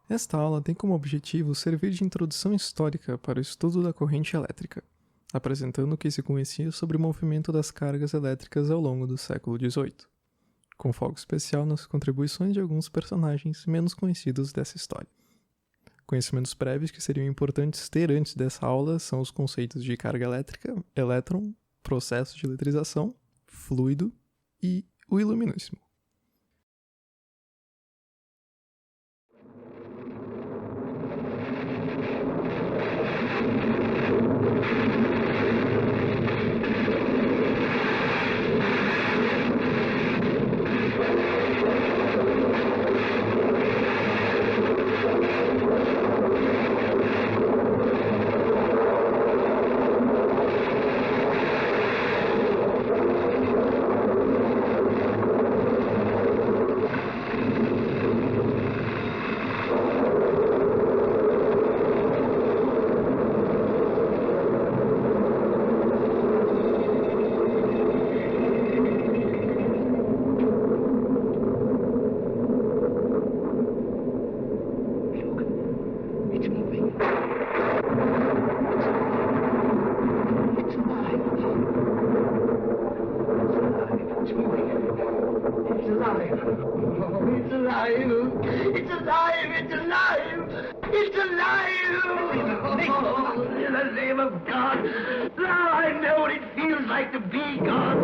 Esta aula tem como objetivo servir de introdução histórica para o estudo da corrente elétrica, apresentando o que se conhecia sobre o movimento das cargas elétricas ao longo do século XVIII, com foco especial nas contribuições de alguns personagens menos conhecidos dessa história. Conhecimentos prévios que seriam importantes ter antes dessa aula são os conceitos de carga elétrica, elétron, processo de eletrização, fluido e o iluminíssimo. It's alive! In the name of God! Now I know what it feels like to be God!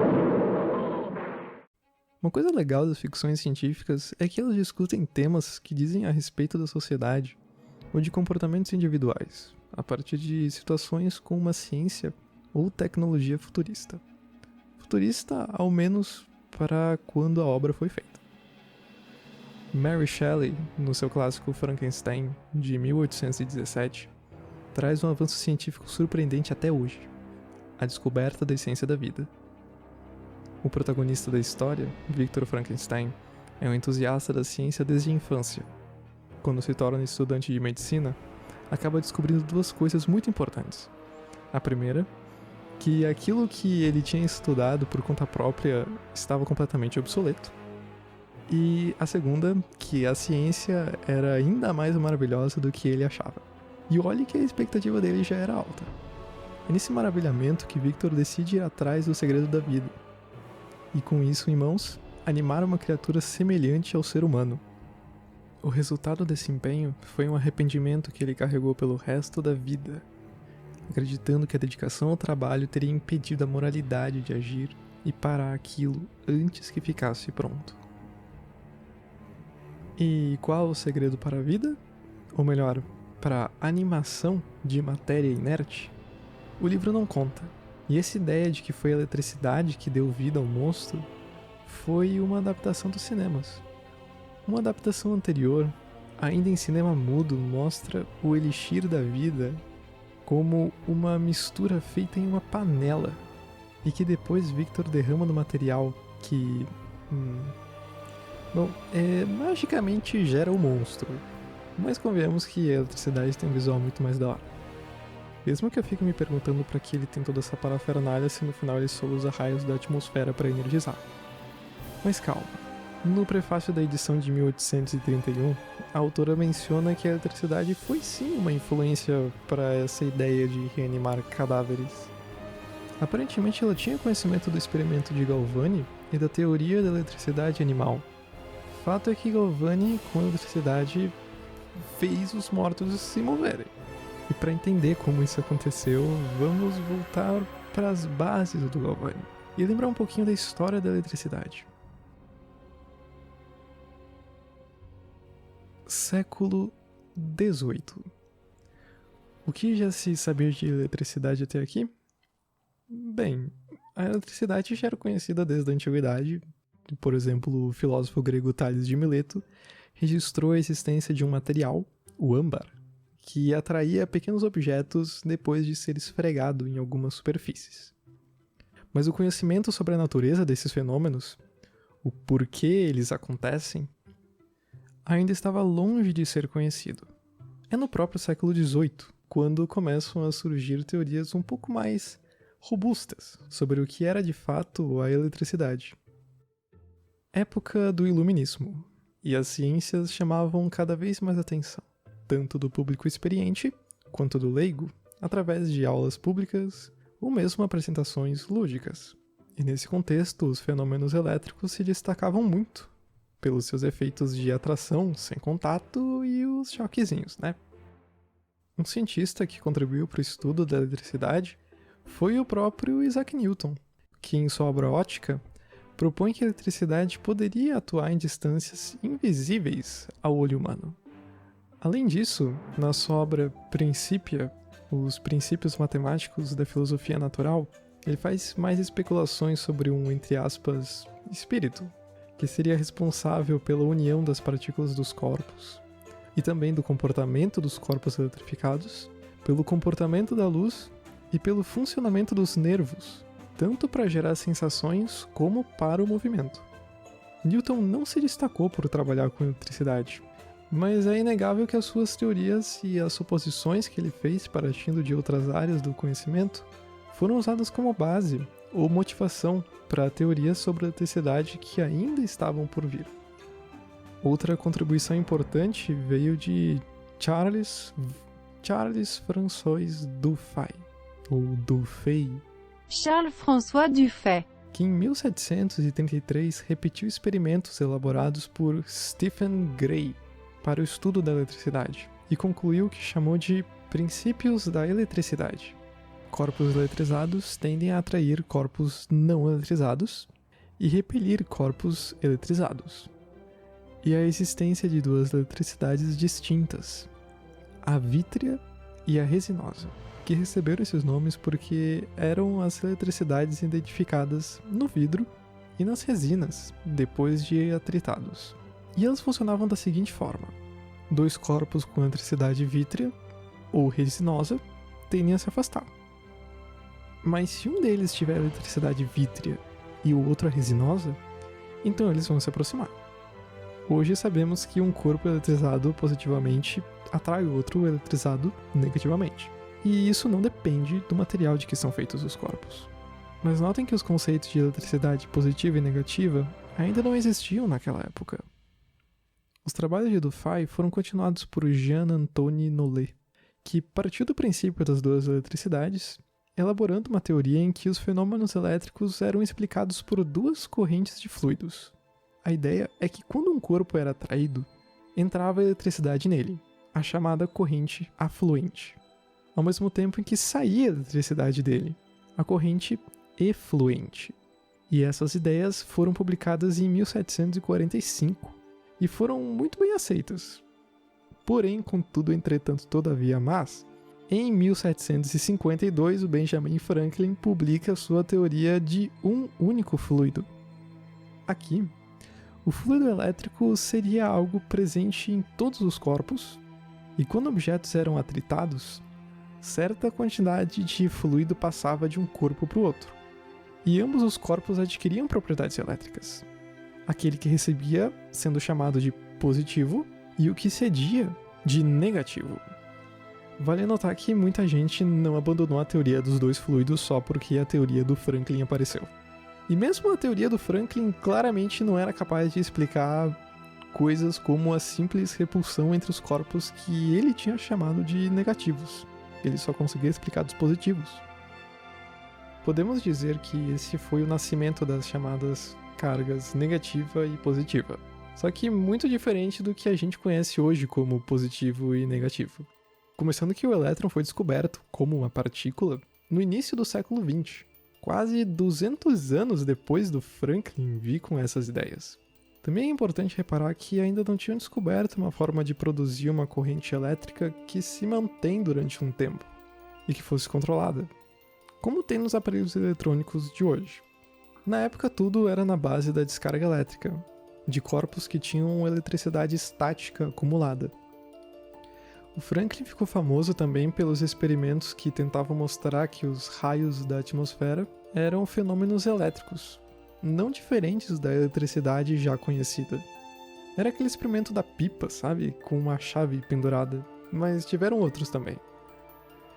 Uma coisa legal das ficções científicas é que elas discutem temas que dizem a respeito da sociedade ou de comportamentos individuais, a partir de situações com uma ciência ou tecnologia futurista. Futurista, ao menos, para quando a obra foi feita. Mary Shelley, no seu clássico Frankenstein, de 1817, traz um avanço científico surpreendente até hoje: a descoberta da essência da vida. O protagonista da história, Victor Frankenstein, é um entusiasta da ciência desde a infância. Quando se torna estudante de medicina, acaba descobrindo duas coisas muito importantes. A primeira, que aquilo que ele tinha estudado por conta própria estava completamente obsoleto. E a segunda, que a ciência era ainda mais maravilhosa do que ele achava. E olhe que a expectativa dele já era alta. É nesse maravilhamento que Victor decide ir atrás do segredo da vida. E com isso em mãos, animar uma criatura semelhante ao ser humano. O resultado desse empenho foi um arrependimento que ele carregou pelo resto da vida, acreditando que a dedicação ao trabalho teria impedido a moralidade de agir e parar aquilo antes que ficasse pronto. E qual o segredo para a vida? Ou melhor, para a animação de matéria inerte? O livro não conta. E essa ideia de que foi a eletricidade que deu vida ao monstro foi uma adaptação dos cinemas. Uma adaptação anterior, ainda em cinema mudo, mostra o elixir da vida como uma mistura feita em uma panela e que depois Victor derrama no material que... magicamente gera o monstro. Mas convenhamos que a eletricidade tem um visual muito mais da hora. Mesmo que eu fique me perguntando pra que ele tem toda essa parafernália se no final ele só usa raios da atmosfera para energizar. Mas calma. No prefácio da edição de 1831, a autora menciona que a eletricidade foi sim uma influência para essa ideia de reanimar cadáveres. Aparentemente ela tinha conhecimento do experimento de Galvani e da teoria da eletricidade animal. Fato é que Galvani, com eletricidade, fez os mortos se moverem. E para entender como isso aconteceu, vamos voltar para as bases do Galvani e lembrar um pouquinho da história da eletricidade. Século XVIII. O que já se sabia de eletricidade até aqui? Bem, a eletricidade já era conhecida desde a antiguidade. Por exemplo, o filósofo grego Tales de Mileto registrou a existência de um material, o âmbar, que atraía pequenos objetos depois de ser esfregado em algumas superfícies. Mas o conhecimento sobre a natureza desses fenômenos, o porquê eles acontecem, ainda estava longe de ser conhecido. É no próprio século XVIII, quando começam a surgir teorias um pouco mais robustas sobre o que era de fato a eletricidade. Época do Iluminismo, e as ciências chamavam cada vez mais atenção. tanto do público experiente quanto do leigo, através de aulas públicas ou mesmo apresentações lúdicas. E nesse contexto, os fenômenos elétricos se destacavam muito pelos seus efeitos de atração sem contato e os choquezinhos, né? Um cientista que contribuiu para o estudo da eletricidade foi o próprio Isaac Newton, que em sua obra Ótica propõe que a eletricidade poderia atuar em distâncias invisíveis ao olho humano. Além disso, na sua obra Principia, os princípios matemáticos da filosofia natural, ele faz mais especulações sobre um, entre aspas, espírito, que seria responsável pela união das partículas dos corpos, e também do comportamento dos corpos eletrificados, pelo comportamento da luz e pelo funcionamento dos nervos, tanto para gerar sensações como para o movimento. Newton não se destacou por trabalhar com eletricidade, mas é inegável que as suas teorias e as suposições que ele fez partindo de outras áreas do conhecimento foram usadas como base ou motivação para teorias sobre eletricidade que ainda estavam por vir. Outra contribuição importante veio de Charles François Dufay, ou Dufay, Charles-François Dufay, que em 1733 repetiu experimentos elaborados por Stephen Gray para o estudo da eletricidade e concluiu o que chamou de princípios da eletricidade. Corpos eletrizados tendem a atrair corpos não eletrizados e repelir corpos eletrizados. E a existência de duas eletricidades distintas, a vítrea e a resinosa, que receberam esses nomes porque eram as eletricidades identificadas no vidro e nas resinas, depois de atritados. E elas funcionavam da seguinte forma: dois corpos com eletricidade vítrea ou resinosa tendem a se afastar. Mas se um deles tiver eletricidade vítrea e o outro a resinosa, então eles vão se aproximar. Hoje sabemos que um corpo eletrizado positivamente atrai o outro eletrizado negativamente. E isso não depende do material de que são feitos os corpos. Mas notem que os conceitos de eletricidade positiva e negativa ainda não existiam naquela época. Os trabalhos de Dufay foram continuados por Jean-Antoine Nollet, que partiu do princípio das duas eletricidades, elaborando uma teoria em que os fenômenos elétricos eram explicados por duas correntes de fluidos. A ideia é que quando um corpo era atraído, entrava eletricidade nele, a chamada corrente afluente, ao mesmo tempo em que saía a eletricidade dele, a corrente efluente. E essas ideias foram publicadas em 1745 e foram muito bem aceitas. Porém, contudo, entretanto, todavia, mas, em 1752, o Benjamin Franklin publica sua teoria de um único fluido. Aqui, o fluido elétrico seria algo presente em todos os corpos, e quando objetos eram atritados, certa quantidade de fluido passava de um corpo para o outro, e ambos os corpos adquiriam propriedades elétricas. Aquele que recebia sendo chamado de positivo e o que cedia de negativo. Vale notar que muita gente não abandonou a teoria dos dois fluidos só porque a teoria do Franklin apareceu. E mesmo a teoria do Franklin claramente não era capaz de explicar coisas como a simples repulsão entre os corpos que ele tinha chamado de negativos. Ele só conseguia explicar dos positivos. Podemos dizer que esse foi o nascimento das chamadas cargas negativa e positiva. Só que muito diferente do que a gente conhece hoje como positivo e negativo. Começando que o elétron foi descoberto como uma partícula no início do século XX, quase 200 anos depois do Franklin vir com essas ideias. Também é importante reparar que ainda não tinham descoberto uma forma de produzir uma corrente elétrica que se mantém durante um tempo e que fosse controlada, como tem nos aparelhos eletrônicos de hoje. Na época tudo era na base da descarga elétrica, de corpos que tinham eletricidade estática acumulada. O Franklin ficou famoso também pelos experimentos que tentavam mostrar que os raios da atmosfera eram fenômenos elétricos, não diferentes da eletricidade já conhecida. Era aquele experimento da pipa, sabe? Com uma chave pendurada, mas tiveram outros também.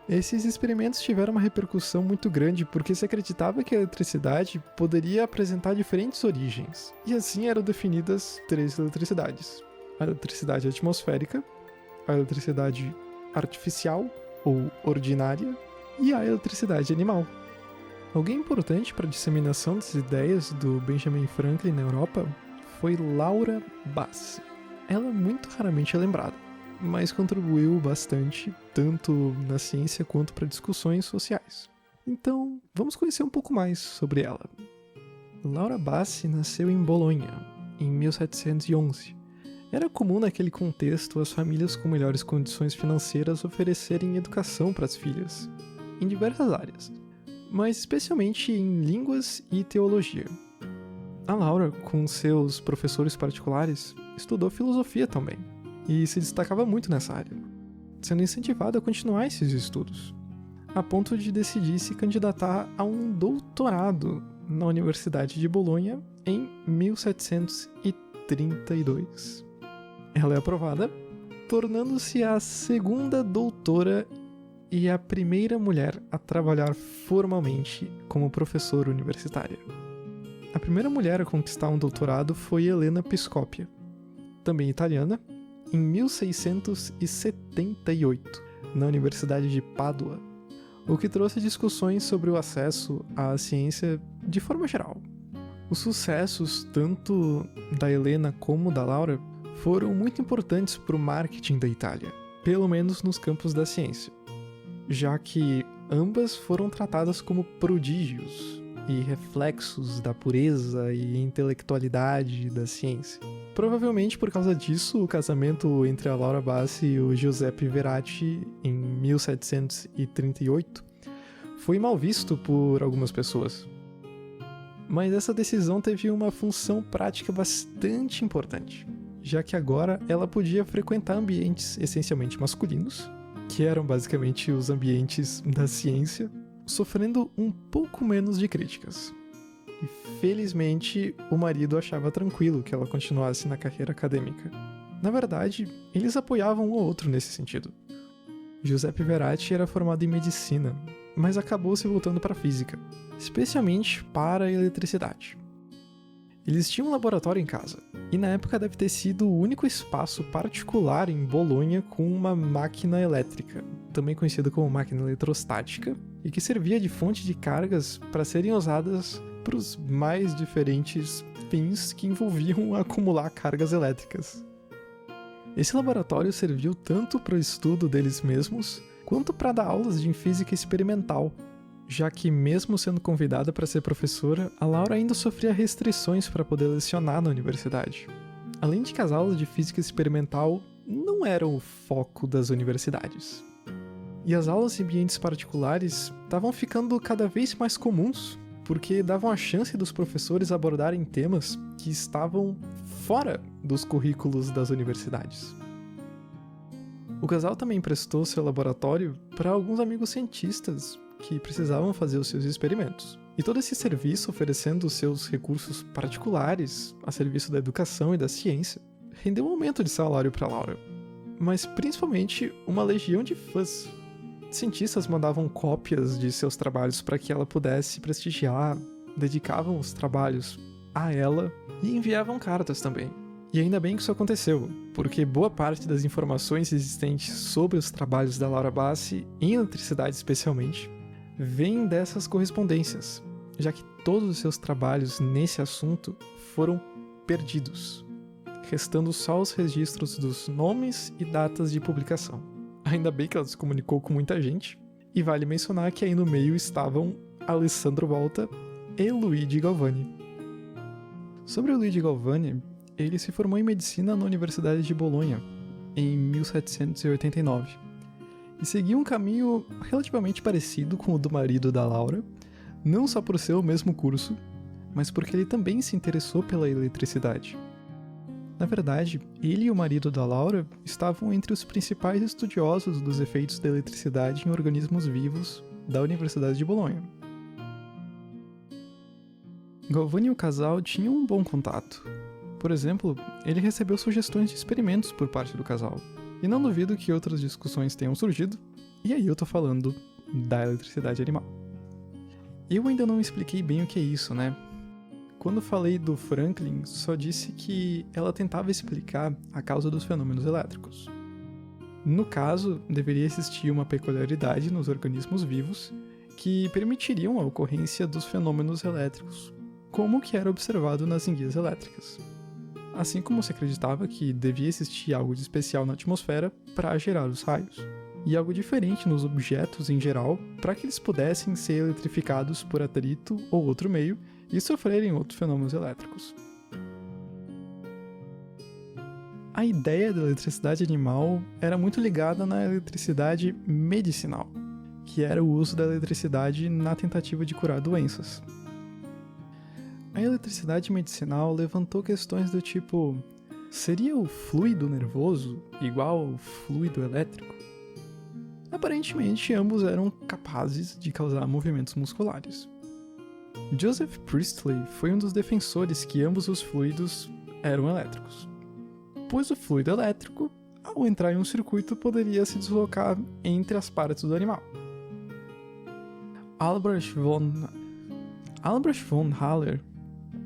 Esses experimentos tiveram uma repercussão muito grande porque se acreditava que a eletricidade poderia apresentar diferentes origens, e assim eram definidas três eletricidades: a eletricidade atmosférica, a eletricidade artificial ou ordinária e a eletricidade animal. Alguém importante para a disseminação das ideias do Benjamin Franklin na Europa foi Laura Bassi. Ela é muito raramente lembrada, mas contribuiu bastante tanto na ciência quanto para discussões sociais. Então, vamos conhecer um pouco mais sobre ela. Laura Bassi nasceu em Bolonha, em 1711. Era comum naquele contexto as famílias com melhores condições financeiras oferecerem educação para as filhas, em diversas áreas, mas especialmente em línguas e teologia. A Laura, com seus professores particulares, estudou filosofia também, e se destacava muito nessa área, sendo incentivada a continuar esses estudos, a ponto de decidir se candidatar a um doutorado na Universidade de Bolonha em 1732. Ela é aprovada, tornando-se a segunda doutora e a primeira mulher a trabalhar formalmente como professora universitária. A primeira mulher a conquistar um doutorado foi Helena Piscopia, também italiana, em 1678, na Universidade de Pádua, o que trouxe discussões sobre o acesso à ciência de forma geral. Os sucessos, tanto da Helena como da Laura, foram muito importantes para o marketing da Itália, pelo menos nos campos da ciência, já que ambas foram tratadas como prodígios e reflexos da pureza e intelectualidade da ciência. Provavelmente por causa disso, o casamento entre a Laura Bassi e o Giuseppe Verratti em 1738 foi mal visto por algumas pessoas. Mas essa decisão teve uma função prática bastante importante, já que agora ela podia frequentar ambientes essencialmente masculinos, que eram basicamente os ambientes da ciência, sofrendo um pouco menos de críticas. E felizmente o marido achava tranquilo que ela continuasse na carreira acadêmica. Na verdade, eles apoiavam um ao outro nesse sentido. Giuseppe Verratti era formado em medicina, mas acabou se voltando para a física, especialmente para a eletricidade. Eles tinham um laboratório em casa, e na época deve ter sido o único espaço particular em Bolonha com uma máquina elétrica, também conhecida como máquina eletrostática, e que servia de fonte de cargas para serem usadas para os mais diferentes fins que envolviam acumular cargas elétricas. Esse laboratório serviu tanto para o estudo deles mesmos, quanto para dar aulas de física experimental, já que mesmo sendo convidada para ser professora, a Laura ainda sofria restrições para poder lecionar na universidade. Além de que as aulas de física experimental não eram o foco das universidades. E as aulas em ambientes particulares estavam ficando cada vez mais comuns, porque davam a chance dos professores abordarem temas que estavam fora dos currículos das universidades. O casal também emprestou seu laboratório para alguns amigos cientistas que precisavam fazer os seus experimentos. E todo esse serviço, oferecendo os seus recursos particulares a serviço da educação e da ciência, rendeu um aumento de salário para Laura, mas principalmente uma legião de fãs. Cientistas mandavam cópias de seus trabalhos para que ela pudesse prestigiar, dedicavam os trabalhos a ela e enviavam cartas também. E ainda bem que isso aconteceu, porque boa parte das informações existentes sobre os trabalhos da Laura Bassi, em eletricidade especialmente, vem dessas correspondências, já que todos os seus trabalhos nesse assunto foram perdidos, restando só os registros dos nomes e datas de publicação. Ainda bem que ela se comunicou com muita gente, e vale mencionar que aí no meio estavam Alessandro Volta e Luigi Galvani. Sobre o Luigi Galvani, ele se formou em medicina na Universidade de Bolonha, em 1789, e seguiu um caminho relativamente parecido com o do marido da Laura, não só por ser o mesmo curso, mas porque ele também se interessou pela eletricidade. Na verdade, ele e o marido da Laura estavam entre os principais estudiosos dos efeitos da eletricidade em organismos vivos da Universidade de Bolonha. Galvani e o casal tinham um bom contato. Por exemplo, ele recebeu sugestões de experimentos por parte do casal. E não duvido que outras discussões tenham surgido, e aí eu tô falando da eletricidade animal. Eu ainda não expliquei bem o que é isso, né? Quando falei do Franklin, só disse que ela tentava explicar a causa dos fenômenos elétricos. No caso, deveria existir uma peculiaridade nos organismos vivos que permitiriam a ocorrência dos fenômenos elétricos, como o que era observado nas enguias elétricas. Assim como se acreditava que devia existir algo de especial na atmosfera para gerar os raios, e algo diferente nos objetos em geral para que eles pudessem ser eletrificados por atrito ou outro meio e sofrerem outros fenômenos elétricos. A ideia da eletricidade animal era muito ligada na eletricidade medicinal, que era o uso da eletricidade na tentativa de curar doenças. A eletricidade medicinal levantou questões do tipo: seria o fluido nervoso igual ao fluido elétrico? Aparentemente, ambos eram capazes de causar movimentos musculares. Joseph Priestley foi um dos defensores que ambos os fluidos eram elétricos, pois o fluido elétrico, ao entrar em um circuito, poderia se deslocar entre as partes do animal. Albrecht von Haller,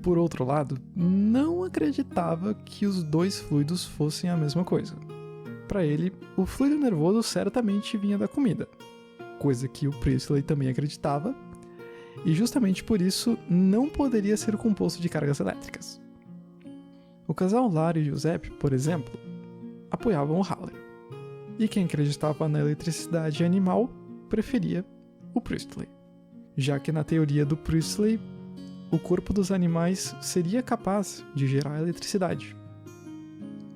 por outro lado, não acreditava que os dois fluidos fossem a mesma coisa. Para ele, o fluido nervoso certamente vinha da comida, coisa que o Priestley também acreditava, e justamente por isso não poderia ser composto de cargas elétricas. O casal Lara e Giuseppe, por exemplo, apoiavam o Haller, e quem acreditava na eletricidade animal preferia o Priestley, já que na teoria do Priestley, o corpo dos animais seria capaz de gerar eletricidade.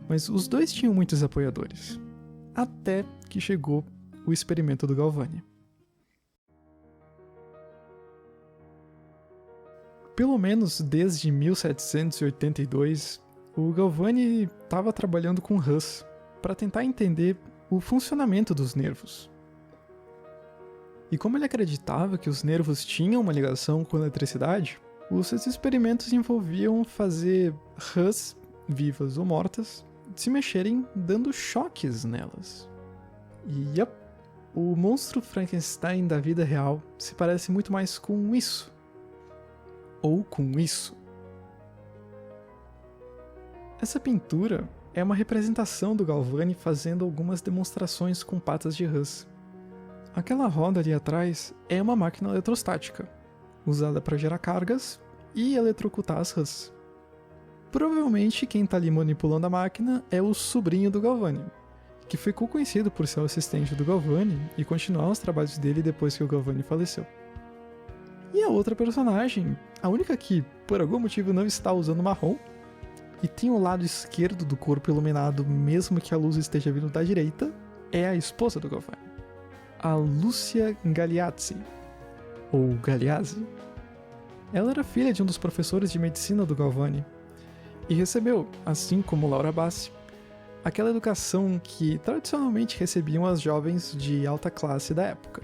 Mas os dois tinham muitos apoiadores, até que chegou o experimento do Galvani. Pelo menos desde 1782, o Galvani estava trabalhando com Hus para tentar entender o funcionamento dos nervos. E como ele acreditava que os nervos tinham uma ligação com a eletricidade, os seus experimentos envolviam fazer rãs, vivas ou mortas, se mexerem dando choques nelas. E o monstro Frankenstein da vida real se parece muito mais com isso. Ou com isso. Essa pintura é uma representação do Galvani fazendo algumas demonstrações com patas de rãs. Aquela roda ali atrás é uma máquina eletrostática, usada para gerar cargas e eletrocutar as rãs. Provavelmente quem está ali manipulando a máquina é o sobrinho do Galvani, que ficou conhecido por ser o assistente do Galvani e continuar os trabalhos dele depois que o Galvani faleceu. E a outra personagem, a única que por algum motivo não está usando marrom, e tem o lado esquerdo do corpo iluminado mesmo que a luz esteja vindo da direita, é a esposa do Galvani, a Lucia Galeazzi, ou Galeazzi. Ela era filha de um dos professores de medicina do Galvani, e recebeu, assim como Laura Bassi, aquela educação que tradicionalmente recebiam as jovens de alta classe da época.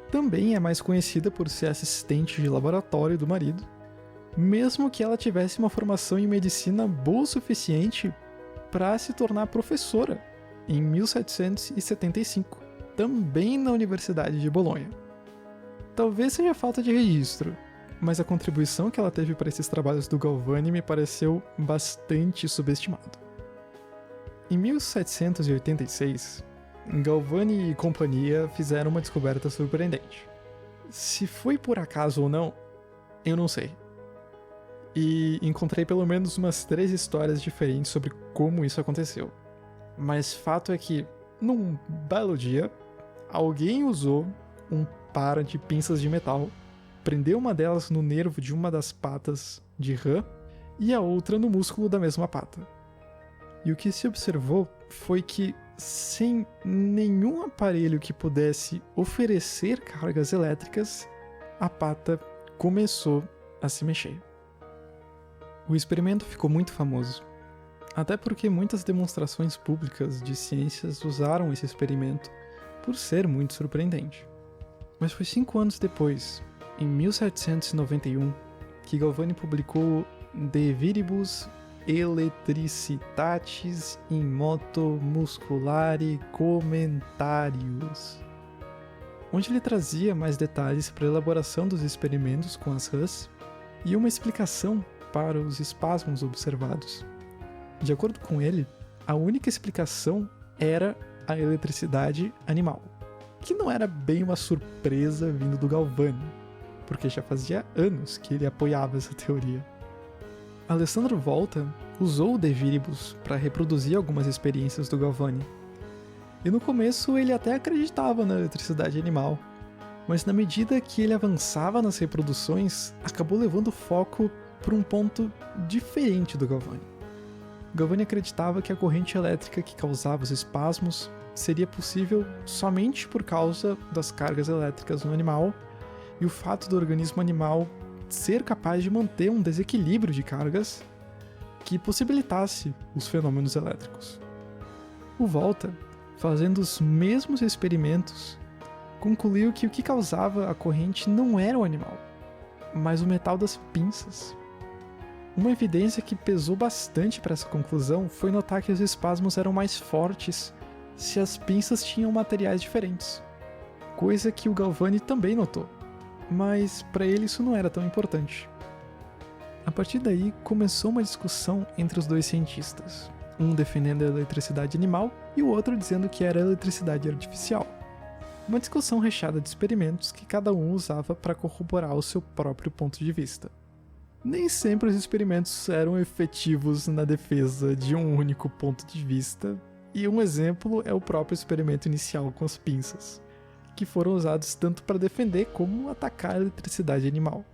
Também é mais conhecida por ser assistente de laboratório do marido, mesmo que ela tivesse uma formação em medicina boa o suficiente para se tornar professora em 1775, também na Universidade de Bolonha. Talvez seja falta de registro, mas a contribuição que ela teve para esses trabalhos do Galvani me pareceu bastante subestimada. Em 1786, Galvani e companhia fizeram uma descoberta surpreendente. Se foi por acaso ou não, eu não sei. E encontrei pelo menos umas 3 histórias diferentes sobre como isso aconteceu. Mas fato é que, num belo dia, alguém usou um par de pinças de metal, prendeu uma delas no nervo de uma das patas de rã e a outra no músculo da mesma pata. E o que se observou foi que, sem nenhum aparelho que pudesse oferecer cargas elétricas, a pata começou a se mexer. O experimento ficou muito famoso, até porque muitas demonstrações públicas de ciências usaram esse experimento por ser muito surpreendente. Mas foi 5 anos depois, em 1791, que Galvani publicou De Viribus Electricitatis in Moto Musculare Commentarius, onde ele trazia mais detalhes para a elaboração dos experimentos com as rãs e uma explicação para os espasmos observados. De acordo com ele, a única explicação era a eletricidade animal, que não era bem uma surpresa vindo do Galvani, porque já fazia anos que ele apoiava essa teoria. Alessandro Volta usou o De Viribus para reproduzir algumas experiências do Galvani, e no começo ele até acreditava na eletricidade animal, mas na medida que ele avançava nas reproduções, acabou levando o foco para um ponto diferente do Galvani. Galvani acreditava que a corrente elétrica que causava os espasmos seria possível somente por causa das cargas elétricas no animal e o fato do organismo animal ser capaz de manter um desequilíbrio de cargas que possibilitasse os fenômenos elétricos. O Volta, fazendo os mesmos experimentos, concluiu que o que causava a corrente não era o animal, mas o metal das pinças. Uma evidência que pesou bastante para essa conclusão foi notar que os espasmos eram mais fortes se as pinças tinham materiais diferentes, coisa que o Galvani também notou, mas para ele isso não era tão importante. A partir daí começou uma discussão entre os dois cientistas, um defendendo a eletricidade animal e o outro dizendo que era eletricidade artificial. Uma discussão recheada de experimentos que cada um usava para corroborar o seu próprio ponto de vista. Nem sempre os experimentos eram efetivos na defesa de um único ponto de vista, e um exemplo é o próprio experimento inicial com as pinças, que foram usados tanto para defender como atacar a eletricidade animal.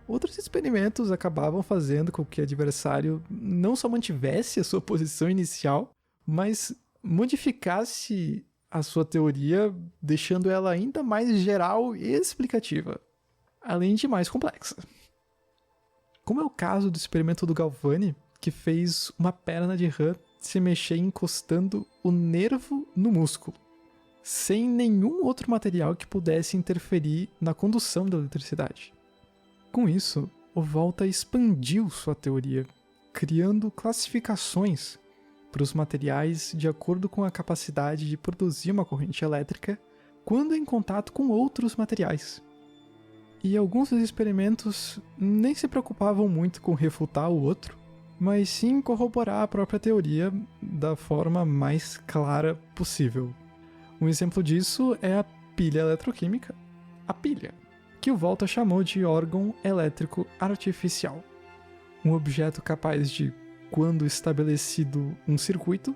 Outros experimentos acabavam fazendo com que o adversário não só mantivesse a sua posição inicial, mas modificasse a sua teoria, deixando ela ainda mais geral e explicativa, além de mais complexa. Como é o caso do experimento do Galvani, que fez uma perna de rã se mexer encostando o nervo no músculo, sem nenhum outro material que pudesse interferir na condução da eletricidade. Com isso, o Volta expandiu sua teoria, criando classificações para os materiais de acordo com a capacidade de produzir uma corrente elétrica quando em contato com outros materiais. E alguns dos experimentos nem se preocupavam muito com refutar o outro, mas sim corroborar a própria teoria da forma mais clara possível. Um exemplo disso é a pilha eletroquímica, a pilha, que o Volta chamou de órgão elétrico artificial. Um objeto capaz de, quando estabelecido um circuito,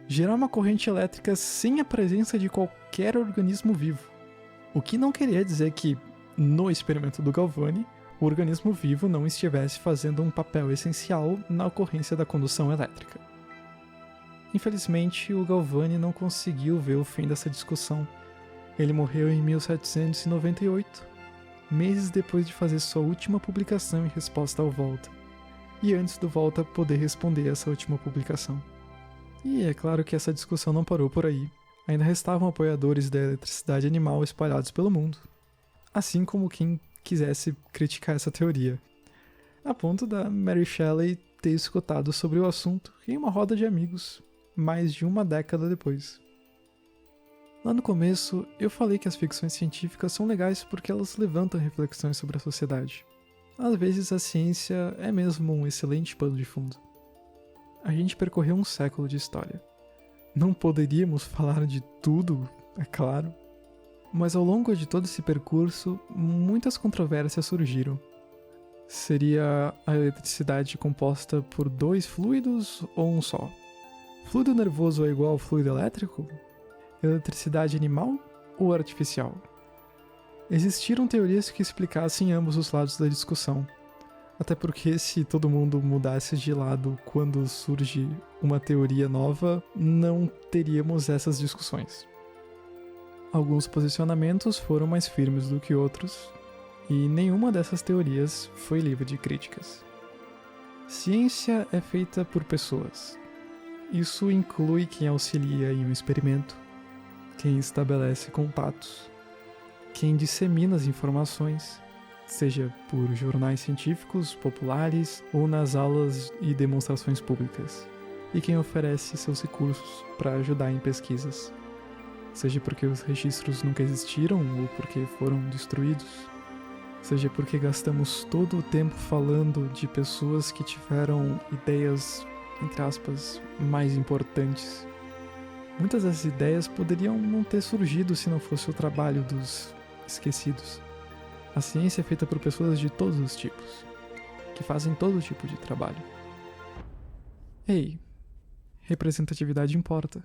gerar uma corrente elétrica sem a presença de qualquer organismo vivo. O que não queria dizer que, no experimento do Galvani, o organismo vivo não estivesse fazendo um papel essencial na ocorrência da condução elétrica. Infelizmente, o Galvani não conseguiu ver o fim dessa discussão. Ele morreu em 1798, meses depois de fazer sua última publicação em resposta ao Volta, e antes do Volta poder responder essa última publicação. E é claro que essa discussão não parou por aí. Ainda restavam apoiadores da eletricidade animal espalhados pelo mundo, assim como quem quisesse criticar essa teoria, a ponto da Mary Shelley ter escutado sobre o assunto em uma roda de amigos, mais de uma década depois. Lá no começo, eu falei que as ficções científicas são legais porque elas levantam reflexões sobre a sociedade. Às vezes a ciência é mesmo um excelente pano de fundo. A gente percorreu um século de história. Não poderíamos falar de tudo, é claro, mas ao longo de todo esse percurso, muitas controvérsias surgiram. Seria a eletricidade composta por dois fluidos ou um só? Fluido nervoso é igual ao fluido elétrico? Eletricidade animal ou artificial? Existiram teorias que explicassem ambos os lados da discussão, até porque se todo mundo mudasse de lado quando surge uma teoria nova, não teríamos essas discussões. Alguns posicionamentos foram mais firmes do que outros, e nenhuma dessas teorias foi livre de críticas. Ciência é feita por pessoas. Isso inclui quem auxilia em um experimento, quem estabelece contatos, quem dissemina as informações, seja por jornais científicos populares ou nas aulas e demonstrações públicas, e quem oferece seus recursos para ajudar em pesquisas, seja porque os registros nunca existiram ou porque foram destruídos, seja porque gastamos todo o tempo falando de pessoas que tiveram ideias, entre aspas, mais importantes. Muitas dessas ideias poderiam não ter surgido se não fosse o trabalho dos esquecidos. A ciência é feita por pessoas de todos os tipos, que fazem todo tipo de trabalho. Ei, representatividade importa.